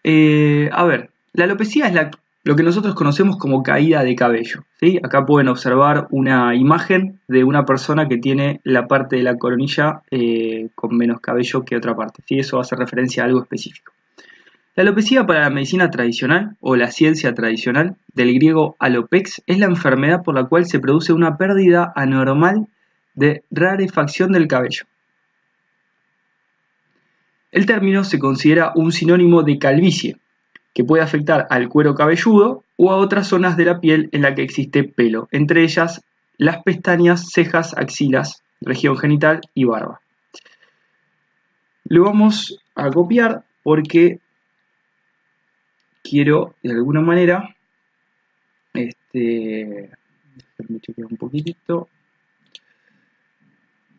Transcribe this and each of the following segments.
A ver, la alopecia es lo que nosotros conocemos como caída de cabello, ¿sí? Acá pueden observar una imagen de una persona que tiene la parte de la coronilla con menos cabello que otra parte, ¿sí? Eso hace referencia a algo específico. La alopecia para la medicina tradicional o la ciencia tradicional, del griego alopex, es la enfermedad por la cual se produce una pérdida anormal de rarefacción del cabello. El término se considera un sinónimo de calvicie, que puede afectar al cuero cabelludo o a otras zonas de la piel en la que existe pelo, entre ellas las pestañas, cejas, axilas, región genital y barba. Lo vamos a copiar porque quiero de alguna manera, déjenme chequear un poquitito,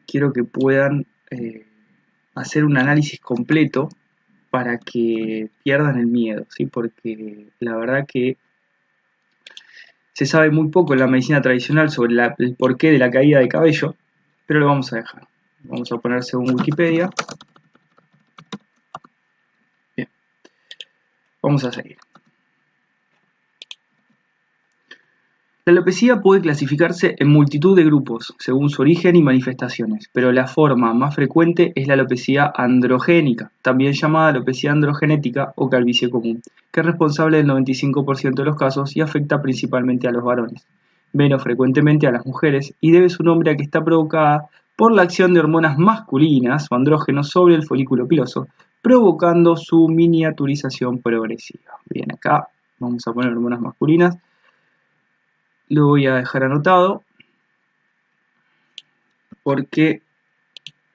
quiero que puedan hacer un análisis completo para que pierdan el miedo, ¿sí? Porque la verdad que se sabe muy poco en la medicina tradicional sobre el porqué de la caída de cabello, pero lo vamos a dejar. Vamos a poner según Wikipedia. Bien, vamos a seguir. La alopecia puede clasificarse en multitud de grupos, según su origen y manifestaciones, pero la forma más frecuente es la alopecia androgénica, también llamada alopecia androgenética o calvicie común, que es responsable del 95% de los casos y afecta principalmente a los varones, menos frecuentemente a las mujeres, y debe su nombre a que está provocada por la acción de hormonas masculinas o andrógenos sobre el folículo piloso, provocando su miniaturización progresiva. Bien, acá vamos a poner hormonas masculinas. Lo voy a dejar anotado porque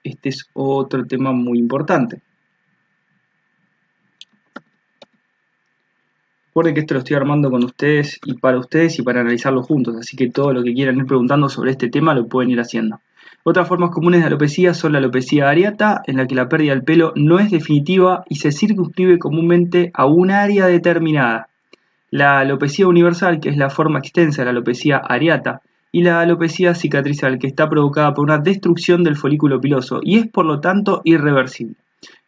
este es otro tema muy importante. Recuerden que esto lo estoy armando con ustedes y para analizarlo juntos, así que todo lo que quieran ir preguntando sobre este tema lo pueden ir haciendo. Otras formas comunes de alopecia son la alopecia areata, en la que la pérdida del pelo no es definitiva y se circunscribe comúnmente a un área determinada. La alopecia universal, que es la forma extensa de la alopecia areata, y la alopecia cicatrizal, que está provocada por una destrucción del folículo piloso y es por lo tanto irreversible.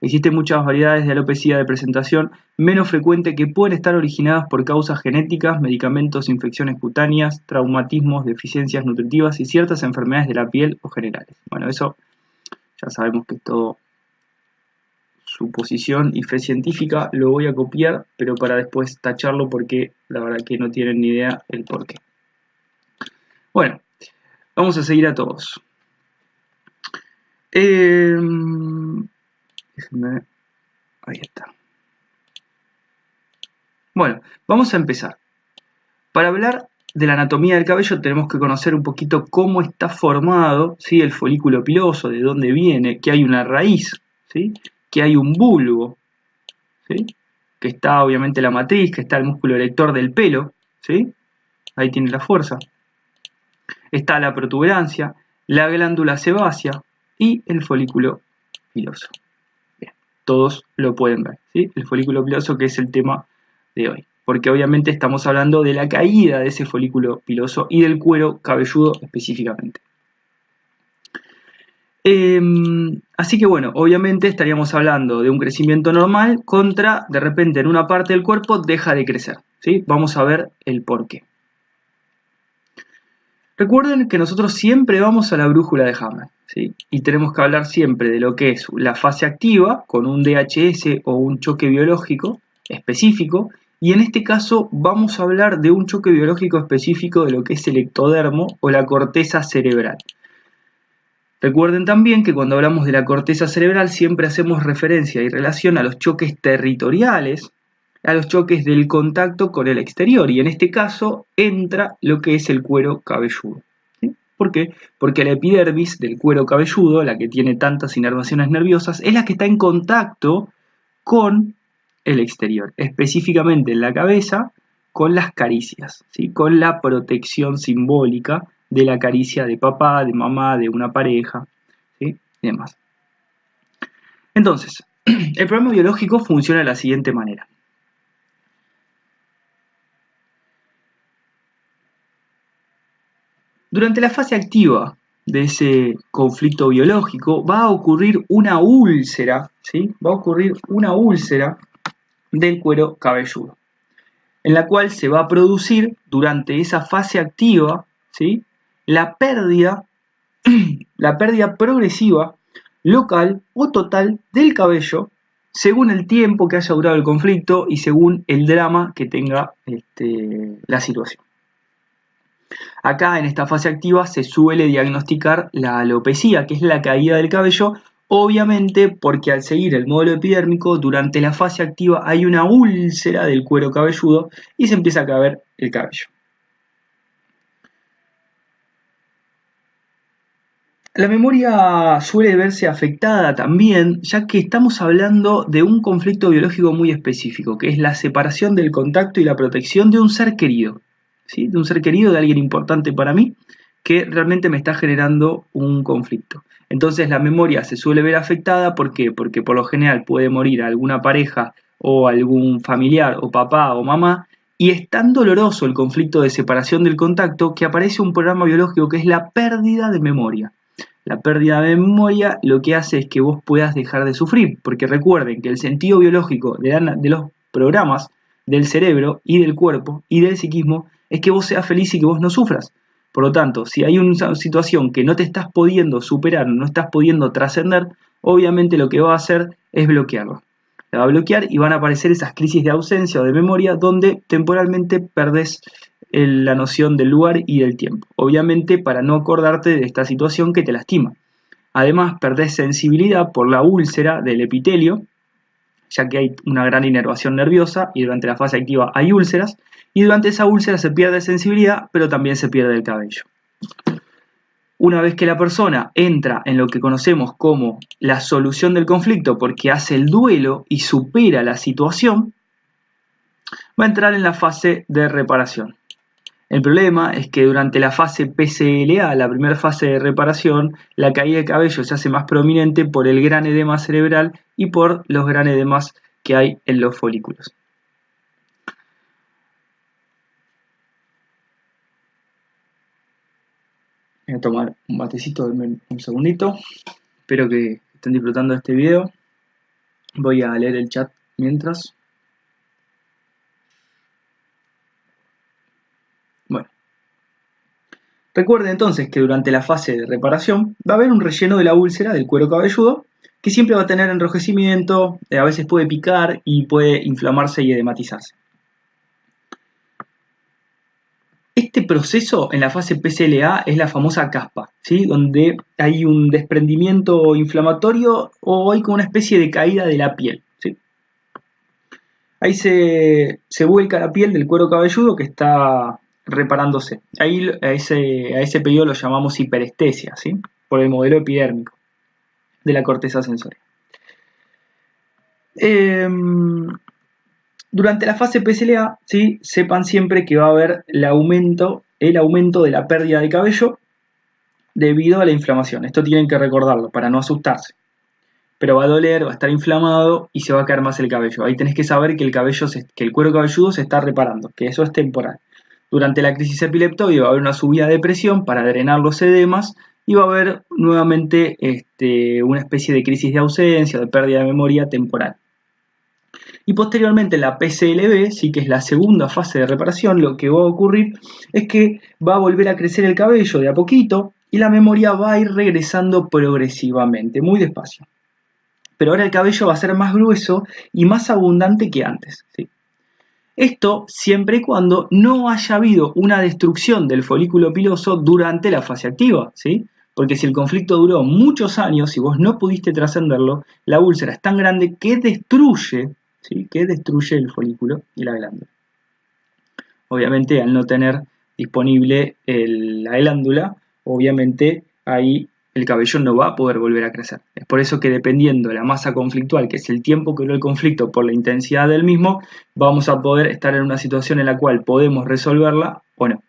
Existen muchas variedades de alopecia de presentación menos frecuente que pueden estar originadas por causas genéticas, medicamentos, infecciones cutáneas, traumatismos, deficiencias nutritivas y ciertas enfermedades de la piel o generales. Bueno, eso ya sabemos que es todo suposición y fe científica. Lo voy a copiar, pero para después tacharlo porque la verdad que no tienen ni idea el porqué. Bueno, vamos a seguir a todos. Déjenme. Ahí está. Bueno, vamos a empezar. Para hablar de la anatomía del cabello tenemos que conocer un poquito cómo está formado, ¿sí? El folículo piloso, de dónde viene, que hay una raíz, ¿sí? Que hay un bulbo, ¿sí? Que está obviamente la matriz, que está el músculo erector del pelo, ¿sí? Ahí tiene la fuerza. Está la protuberancia, la glándula sebácea y el folículo piloso. Bien, todos lo pueden ver, ¿sí? El folículo piloso, que es el tema de hoy, porque obviamente estamos hablando de la caída de ese folículo piloso y del cuero cabelludo específicamente. Así que bueno, obviamente estaríamos hablando de un crecimiento normal contra, de repente en una parte del cuerpo deja de crecer, ¿sí? Vamos a ver el porqué. Recuerden que nosotros siempre vamos a la brújula de Hammer, ¿sí? Y tenemos que hablar siempre de lo que es la fase activa con un DHS o un choque biológico específico, y en este caso vamos a hablar de un choque biológico específico de lo que es el ectodermo o la corteza cerebral. Recuerden también que cuando hablamos de la corteza cerebral siempre hacemos referencia y relación a los choques territoriales, a los choques del contacto con el exterior, y en este caso entra lo que es el cuero cabelludo. ¿Sí? ¿Por qué? Porque la epidermis del cuero cabelludo, la que tiene tantas inervaciones nerviosas, es la que está en contacto con el exterior, específicamente en la cabeza, con las caricias, ¿sí? Con la protección simbólica de la caricia de papá, de mamá, de una pareja, ¿sí? Y demás. Entonces, el programa biológico funciona de la siguiente manera. Durante la fase activa de ese conflicto biológico va a ocurrir una úlcera, ¿sí? Va a ocurrir una úlcera del cuero cabelludo, en la cual se va a producir durante esa fase activa, ¿sí?, la pérdida progresiva, local o total del cabello, según el tiempo que haya durado el conflicto y según el drama que tenga la situación. Acá en esta fase activa se suele diagnosticar la alopecia, que es la caída del cabello, obviamente porque al seguir el modelo epidérmico, durante la fase activa hay una úlcera del cuero cabelludo y se empieza a caer el cabello. La memoria suele verse afectada también, ya que estamos hablando de un conflicto biológico muy específico, que es la separación del contacto y la protección de un ser querido, ¿sí?, de un ser querido, de alguien importante para mí, que realmente me está generando un conflicto. Entonces la memoria se suele ver afectada, ¿por qué? Porque por lo general puede morir alguna pareja o algún familiar o papá o mamá, y es tan doloroso el conflicto de separación del contacto que aparece un programa biológico que es la pérdida de memoria. La pérdida de memoria lo que hace es que vos puedas dejar de sufrir, porque recuerden que el sentido biológico de los programas del cerebro y del cuerpo y del psiquismo es que vos seas feliz y que vos no sufras. Por lo tanto, si hay una situación que no te estás pudiendo superar, no estás pudiendo trascender, obviamente lo que va a hacer es bloquearlo. La va a bloquear y van a aparecer esas crisis de ausencia o de memoria donde temporalmente perdés la noción del lugar y del tiempo. Obviamente para no acordarte de esta situación que te lastima. Además, perdés sensibilidad por la úlcera del epitelio, ya que hay una gran inervación nerviosa y durante la fase activa hay úlceras, y durante esa úlcera se pierde sensibilidad, pero también se pierde el cabello. Una vez que la persona entra en lo que conocemos como la solución del conflicto, porque hace el duelo y supera la situación, va a entrar en la fase de reparación. El problema es que durante la fase PCLA, la primera fase de reparación, la caída de cabello se hace más prominente por el gran edema cerebral y por los gran edemas que hay en los folículos. Voy a tomar un matecito, denme un segundito. Espero que estén disfrutando de este video. Voy a leer el chat mientras. Bueno. Recuerden entonces que durante la fase de reparación va a haber un relleno de la úlcera del cuero cabelludo que siempre va a tener enrojecimiento, a veces puede picar y puede inflamarse y edematizarse. Este proceso en la fase PCLA es la famosa caspa, ¿sí?, donde hay un desprendimiento inflamatorio o hay como una especie de caída de la piel, ¿sí? Ahí se vuelca la piel del cuero cabelludo que está reparándose. Ahí a ese periodo lo llamamos hiperestesia, ¿sí?, por el modelo epidérmico de la corteza sensorial. Durante la fase PCLA, ¿sí?, sepan siempre que va a haber el aumento de la pérdida de cabello debido a la inflamación. Esto tienen que recordarlo para no asustarse. Pero va a doler, va a estar inflamado y se va a caer más el cabello. Ahí tenés que saber que el cuero cabelludo se está reparando, que eso es temporal. Durante la crisis epileptoide va a haber una subida de presión para drenar los edemas y va a haber nuevamente una especie de crisis de ausencia, de pérdida de memoria temporal. Y posteriormente en la PCLB, sí, que es la segunda fase de reparación, lo que va a ocurrir es que va a volver a crecer el cabello de a poquito y la memoria va a ir regresando progresivamente, muy despacio. Pero ahora el cabello va a ser más grueso y más abundante que antes, ¿sí? Esto siempre y cuando no haya habido una destrucción del folículo piloso durante la fase activa, ¿sí? Porque si el conflicto duró muchos años y vos no pudiste trascenderlo, la úlcera es tan grande que destruye, ¿sí?, que destruye el folículo y la glándula. Obviamente, al no tener disponible la glándula, obviamente ahí el cabello no va a poder volver a crecer. Es por eso que dependiendo de la masa conflictual, que es el tiempo que duró el conflicto por la intensidad del mismo, vamos a poder estar en una situación en la cual podemos resolverla o no.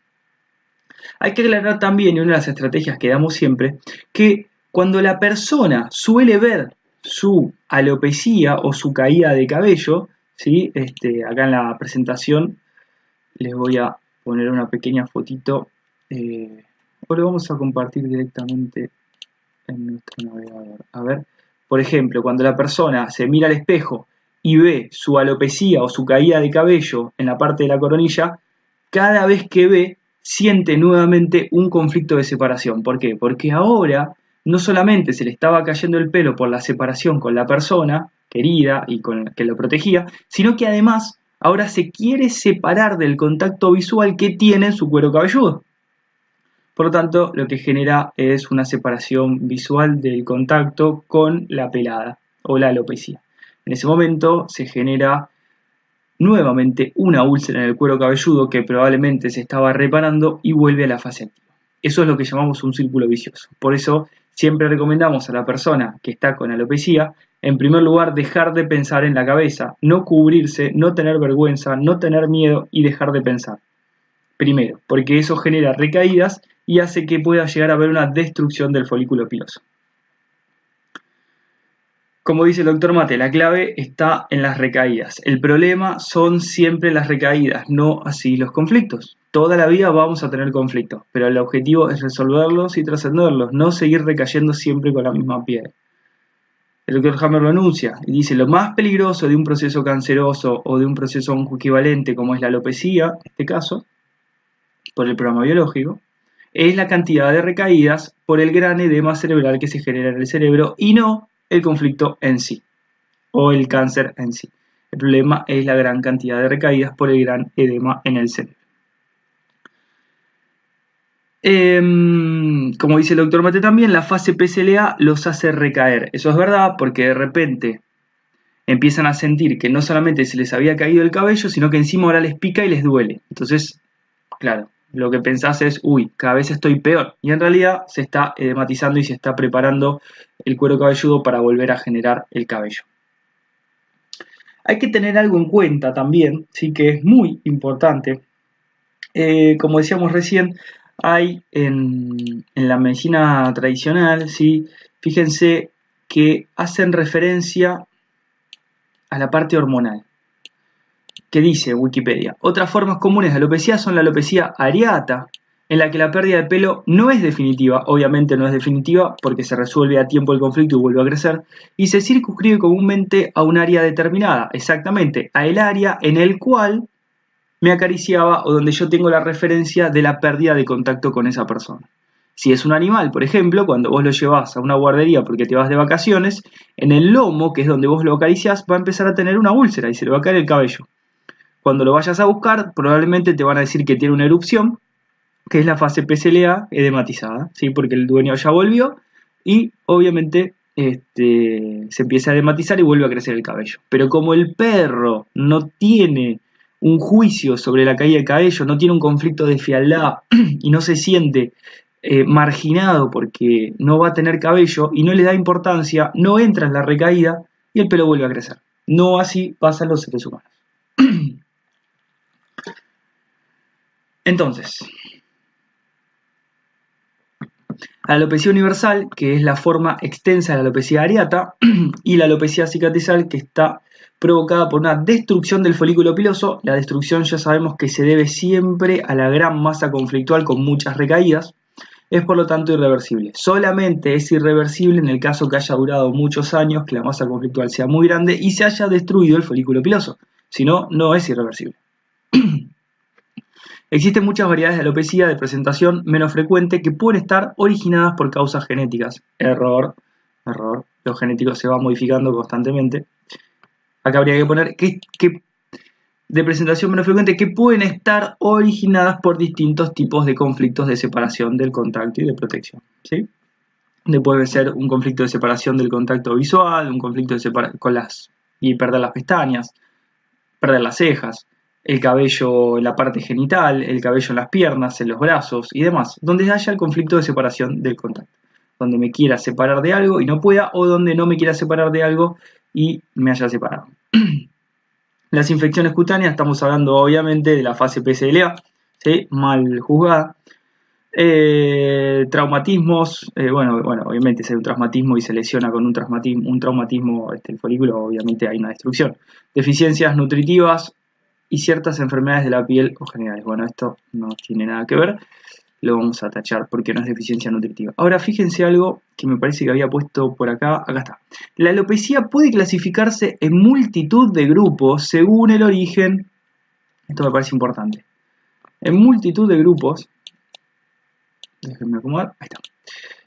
Hay que aclarar también, y una de las estrategias que damos siempre, que cuando la persona suele ver su alopecia o su caída de cabello, ¿sí?, acá en la presentación les voy a poner una pequeña fotito, o lo vamos a compartir directamente en nuestro navegador. A ver, por ejemplo, cuando la persona se mira al espejo y ve su alopecia o su caída de cabello en la parte de la coronilla, cada vez que ve, siente nuevamente un conflicto de separación. ¿Por qué? Porque ahora no solamente se le estaba cayendo el pelo por la separación con la persona querida y con que lo protegía, sino que además ahora se quiere separar del contacto visual que tiene en su cuero cabelludo. Por lo tanto, lo que genera es una separación visual del contacto con la pelada o la alopecia. En ese momento se genera nuevamente una úlcera en el cuero cabelludo que probablemente se estaba reparando y vuelve a la fase activa. Eso es lo que llamamos un círculo vicioso. Por eso siempre recomendamos a la persona que está con alopecia, en primer lugar, dejar de pensar en la cabeza, no cubrirse, no tener vergüenza, no tener miedo y dejar de pensar. Primero, porque eso genera recaídas y hace que pueda llegar a haber una destrucción del folículo piloso. Como dice el doctor Mate, la clave está en las recaídas. El problema son siempre las recaídas, no así los conflictos. Toda la vida vamos a tener conflictos, pero el objetivo es resolverlos y trascenderlos, no seguir recayendo siempre con la misma piedra. El doctor Hammer lo anuncia y dice: lo más peligroso de un proceso canceroso o de un proceso oncoequivalente como es la alopecia, en este caso, por el programa biológico, es la cantidad de recaídas por el gran edema cerebral que se genera en el cerebro y no el conflicto en sí o el cáncer en sí. El problema es la gran cantidad de recaídas por el gran edema en el cerebro. Como dice el doctor Mate también, la fase PSLA los hace recaer. Eso es verdad porque de repente empiezan a sentir que no solamente se les había caído el cabello, sino que encima ahora les pica y les duele. Entonces, claro, lo que pensás es, uy, cada vez estoy peor. Y en realidad se está edematizando y se está preparando el cuero cabelludo para volver a generar el cabello. Hay que tener algo en cuenta también, sí, que es muy importante. Como decíamos recién, hay en la medicina tradicional, ¿sí? Fíjense que hacen referencia a la parte hormonal. ¿Qué dice Wikipedia? Otras formas comunes de alopecia son la alopecia areata, en la que la pérdida de pelo no es definitiva, obviamente no es definitiva porque se resuelve a tiempo el conflicto y vuelve a crecer, y se circunscribe comúnmente a un área determinada, exactamente a el área en el cual me acariciaba o donde yo tengo la referencia de la pérdida de contacto con esa persona. Si es un animal, por ejemplo, cuando vos lo llevas a una guardería porque te vas de vacaciones, en el lomo, que es donde vos lo acariciás, va a empezar a tener una úlcera y se le va a caer el cabello. Cuando lo vayas a buscar, probablemente te van a decir que tiene una erupción, que es la fase PSLA edematizada, ¿sí? Porque el dueño ya volvió y obviamente se empieza a edematizar y vuelve a crecer el cabello. Pero como el perro no tiene un juicio sobre la caída de cabello, no tiene un conflicto de fealdad y no se siente marginado porque no va a tener cabello y no le da importancia, no entra en la recaída y el pelo vuelve a crecer. No así pasan los seres humanos. Entonces, la alopecia universal, que es la forma extensa de la alopecia areata, y la alopecia cicatrizal, que está provocada por una destrucción del folículo piloso. La destrucción ya sabemos que se debe siempre a la gran masa conflictual con muchas recaídas. Es por lo tanto irreversible. Solamente es irreversible en el caso que haya durado muchos años, que la masa conflictual sea muy grande y se haya destruido el folículo piloso. Si no, no es irreversible. Existen muchas variedades de alopecia de presentación menos frecuente que pueden estar originadas por causas genéticas. Error. Lo genético se va modificando constantemente. Acá habría que poner que de presentación menos frecuente que pueden estar originadas por distintos tipos de conflictos de separación del contacto y de protección, ¿sí? Puede ser un conflicto de separación del contacto visual, un conflicto de y perder las pestañas, perder las cejas, el cabello en la parte genital, el cabello en las piernas, en los brazos y demás, donde haya el conflicto de separación del contacto, donde me quiera separar de algo y no pueda, o donde no me quiera separar de algo y me haya separado. Las infecciones cutáneas, estamos hablando obviamente de la fase PSLA, ¿sí? Mal juzgada. Traumatismos, bueno, obviamente si hay un traumatismo y se lesiona con un traumatismo el folículo, obviamente hay una destrucción. Deficiencias nutritivas y ciertas enfermedades de la piel o generales. Bueno, esto no tiene nada que ver. lo vamos a tachar porque no es deficiencia nutritiva. Ahora fíjense algo que me parece que había puesto por acá. Acá está. La alopecia puede clasificarse en multitud de grupos según el origen. Esto me parece importante. En multitud de grupos. Déjenme acomodar. Ahí está.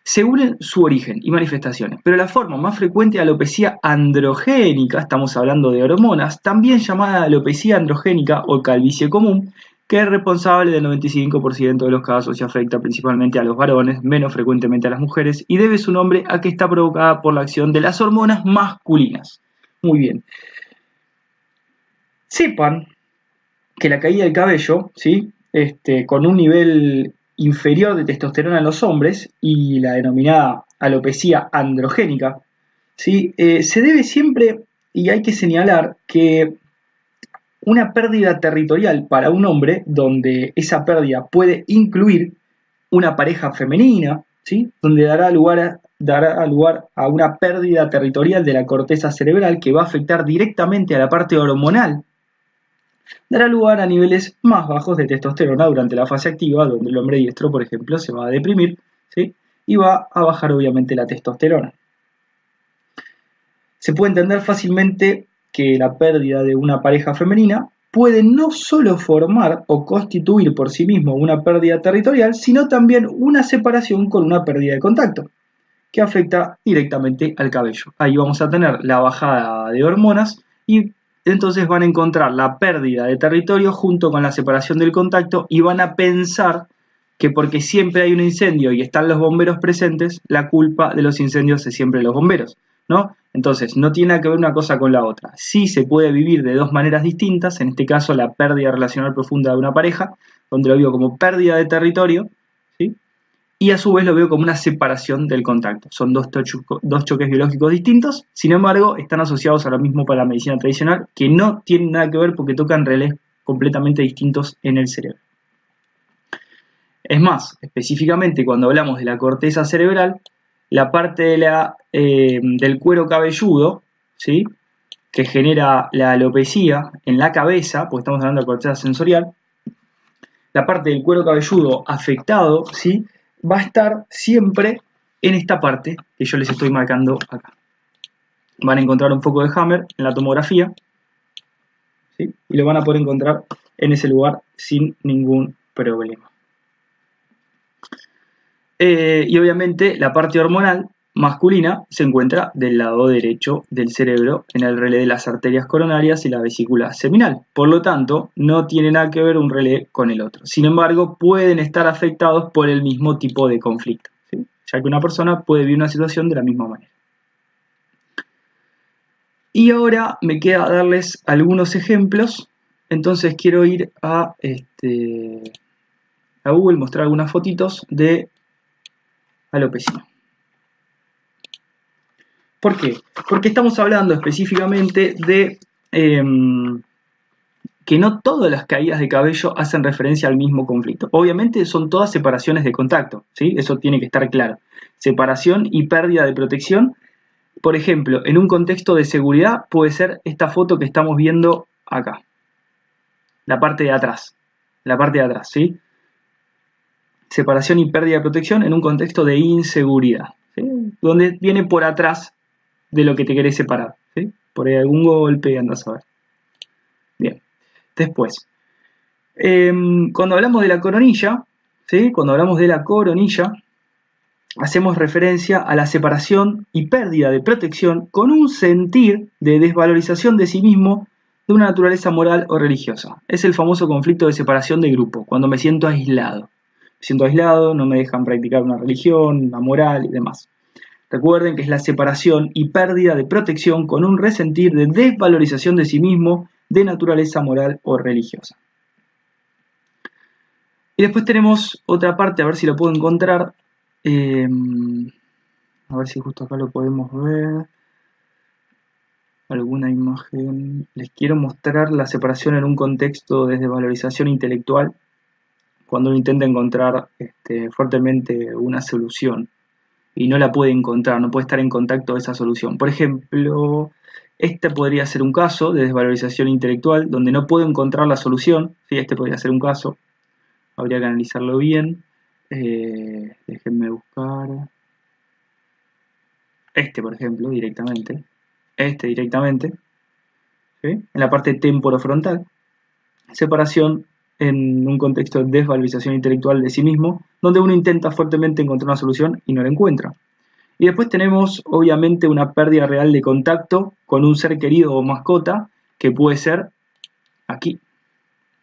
Según su origen y manifestaciones. Pero la forma más frecuente de alopecia androgénica, estamos hablando de hormonas, también llamada alopecia androgénica o calvicie común, que es responsable del 95% de los casos y afecta principalmente a los varones, menos frecuentemente a las mujeres, y debe su nombre a que está provocada por la acción de las hormonas masculinas. Muy bien. Sepan que la caída del cabello, ¿sí? Con un nivel inferior de testosterona en los hombres y la denominada alopecia androgénica, ¿sí? Se debe siempre, y hay que señalar que una pérdida territorial para un hombre, donde esa pérdida puede incluir una pareja femenina, ¿sí? Donde dará lugar a una pérdida territorial de la corteza cerebral que va a afectar directamente a la parte hormonal, dará lugar a niveles más bajos de testosterona durante la fase activa, donde el hombre diestro, por ejemplo, se va a deprimir, ¿sí? Y va a bajar obviamente la testosterona. Se puede entender fácilmente que la pérdida de una pareja femenina puede no solo formar o constituir por sí mismo una pérdida territorial, sino también una separación con una pérdida de contacto, que afecta directamente al cabello. Ahí vamos a tener la bajada de hormonas y entonces van a encontrar la pérdida de territorio junto con la separación del contacto y van a pensar que porque siempre hay un incendio y están los bomberos presentes, la culpa de los incendios es siempre los bomberos, ¿no? Entonces, no tiene nada que ver una cosa con la otra. Sí se puede vivir de dos maneras distintas, en este caso la pérdida relacional profunda de una pareja, donde lo veo como pérdida de territorio, ¿sí? Y a su vez lo veo como una separación del contacto. Son dos choques biológicos distintos, sin embargo, están asociados ahora mismo para la medicina tradicional, que no tienen nada que ver porque tocan relés completamente distintos en el cerebro. Es más, específicamente cuando hablamos de la corteza cerebral, la parte del cuero cabelludo, ¿sí? Que genera la alopecia en la cabeza, porque estamos hablando de corteza sensorial, la parte del cuero cabelludo afectado, ¿sí? Va a estar siempre en esta parte que yo les estoy marcando acá. Van a encontrar un foco de Hammer en la tomografía, ¿sí? Y lo van a poder encontrar en ese lugar sin ningún problema. Y obviamente la parte hormonal masculina se encuentra del lado derecho del cerebro en el relé de las arterias coronarias y la vesícula seminal. Por lo tanto, no tiene nada que ver un relé con el otro. Sin embargo, pueden estar afectados por el mismo tipo de conflicto, ¿sí? Ya que una persona puede vivir una situación de la misma manera. Y ahora me queda darles algunos ejemplos. Entonces quiero ir a Google, mostrar algunas fotitos de alopecia. ¿Por qué? Porque estamos hablando específicamente de que no todas las caídas de cabello hacen referencia al mismo conflicto. Obviamente son todas separaciones de contacto, ¿sí? Eso tiene que estar claro. Separación y pérdida de protección. Por ejemplo, en un contexto de seguridad puede ser esta foto que estamos viendo acá. La parte de atrás. La parte de atrás, ¿sí? Separación y pérdida de protección en un contexto de inseguridad, ¿sí? Donde viene por atrás de lo que te querés separar, ¿sí? Por ahí algún golpe, andás a ver. Bien, después, cuando hablamos de la coronilla, ¿sí? Cuando hablamos de la coronilla, hacemos referencia a la separación y pérdida de protección con un sentir de desvalorización de sí mismo de una naturaleza moral o religiosa. Es el famoso conflicto de separación de grupo, cuando me siento aislado. Me siento aislado, no me dejan practicar una religión, una moral y demás. Recuerden que es la separación y pérdida de protección con un resentir de desvalorización de sí mismo de naturaleza moral o religiosa. Y después tenemos otra parte, a ver si lo puedo encontrar. A ver si justo acá lo podemos ver. Alguna imagen. Les quiero mostrar la separación en un contexto de desvalorización intelectual, cuando uno intenta encontrar fuertemente una solución y no la puede encontrar, no puede estar en contacto de esa solución. Por ejemplo, este podría ser un caso de desvalorización intelectual donde no puedo encontrar la solución. Sí, este podría ser un caso, habría que analizarlo bien. Déjenme buscar este, por ejemplo, directamente. Este directamente. ¿Sí? En la parte temporofrontal. Separación en un contexto de desvalorización intelectual de sí mismo, donde uno intenta fuertemente encontrar una solución y no la encuentra. Y después tenemos, obviamente, una pérdida real de contacto con un ser querido o mascota, que puede ser aquí,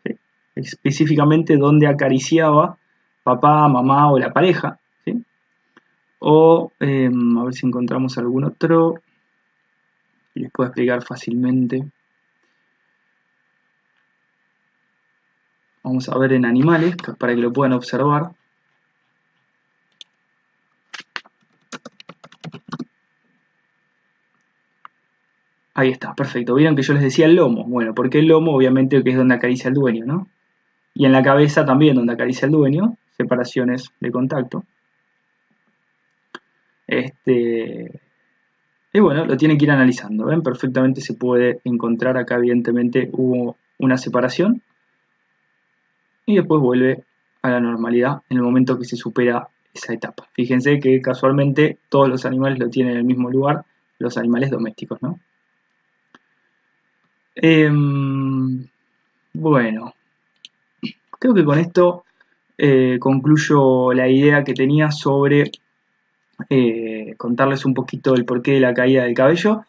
¿sí? Específicamente donde acariciaba papá, mamá o la pareja, ¿sí? O, a ver si encontramos algún otro que les pueda explicar fácilmente. Vamos a ver en animales, para que lo puedan observar. Ahí está, perfecto. Vieron que yo les decía el lomo. Bueno, porque el lomo obviamente que es donde acaricia el dueño, ¿no? Y en la cabeza también donde acaricia el dueño, separaciones de contacto. Y bueno, lo tienen que ir analizando. ¿Ven? Perfectamente se puede encontrar acá, evidentemente hubo una separación y después vuelve a la normalidad en el momento que se supera esa etapa. Fíjense que casualmente todos los animales lo tienen en el mismo lugar, los animales domésticos, ¿no? Bueno, creo que con esto concluyo la idea que tenía sobre contarles un poquito el porqué de la caída del cabello.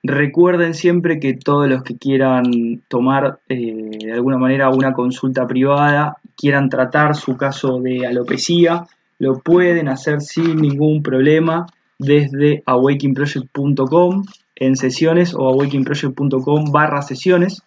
Recuerden siempre que todos los que quieran tomar de alguna manera una consulta privada, quieran tratar su caso de alopecia, lo pueden hacer sin ningún problema desde awakingproject.com en sesiones o awakingproject.com/sesiones.